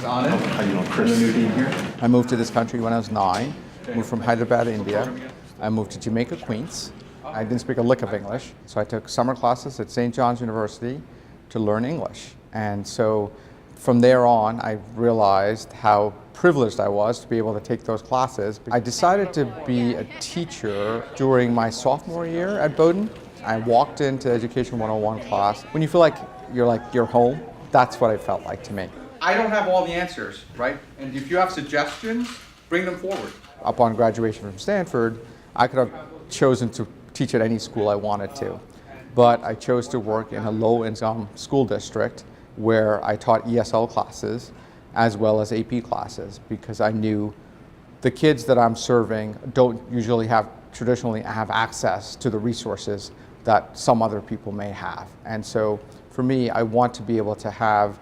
Anand. How you doing, Chris? I'm the new dean here. I moved to this country when I was 9, moved from Hyderabad, India. I moved to Jamaica, Queens. I didn't speak a lick of English, so I took summer classes at St. John's University to learn English. And so from there on, I realized how privileged I was to be able to take those classes. I decided to be a teacher during my sophomore year at Bowdoin. I walked into Education 101 class. When you feel like you're home, that's what it felt like to me. I don't have all the answers, right? And if you have suggestions, bring them forward. Upon graduation from Stanford, I could have chosen to teach at any school I wanted to, but I chose to work in a low-income school district where I taught ESL classes as well as AP classes, because I knew the kids that I'm serving don't usually traditionally have access to the resources that some other people may have. And so for me, I want to be able to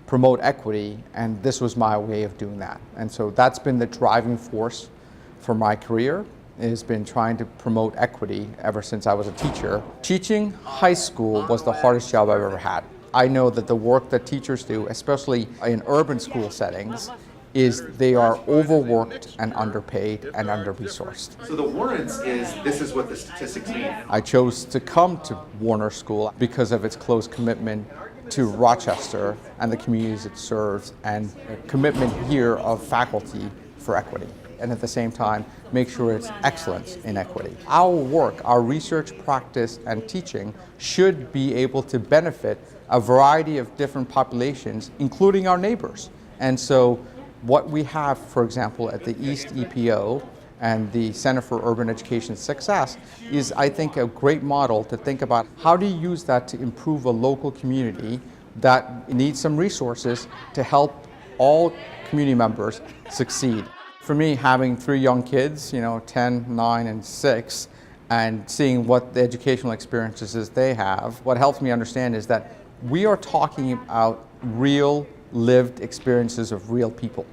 promote equity, and this was my way of doing that. And so that's been the driving force for my career. It has been trying to promote equity ever since I was a teacher. Teaching high school was the hardest job I've ever had. I know that the work that teachers do, especially in urban school settings, is they are overworked and underpaid and under-resourced. So the warrants this is what the statistics mean. I chose to come to Warner School because of its close commitment to Rochester and the communities it serves, and a commitment here of faculty for equity. And at the same time, make sure it's excellence in equity. Our work, our research, practice, and teaching should be able to benefit a variety of different populations, including our neighbors. And so what we have, for example, at the East EPO and the Center for Urban Education Success is, I think, a great model to think about how do you use that to improve a local community that needs some resources to help all community members succeed. For me, having 3 young kids, 10, 9, and 6, and seeing what the educational experiences they have, what helps me understand is that we are talking about real lived experiences of real people.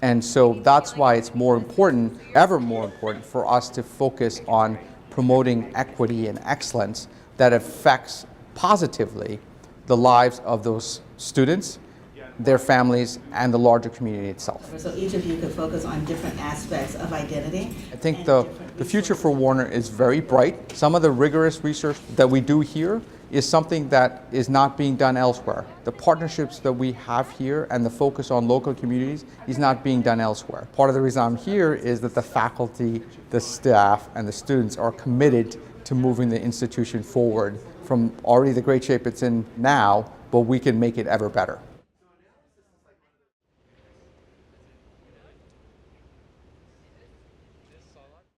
And so that's why it's more important, ever more important, for us to focus on promoting equity and excellence that affects positively the lives of those students, their families, and the larger community itself. So each of you could focus on different aspects of identity. I think the future for Warner is very bright. Some of the rigorous research that we do here is something that is not being done elsewhere. The partnerships that we have here and the focus on local communities is not being done elsewhere. Part of the reason I'm here is that the faculty, the staff, and the students are committed to moving the institution forward from already the great shape it's in now, but we can make it ever better.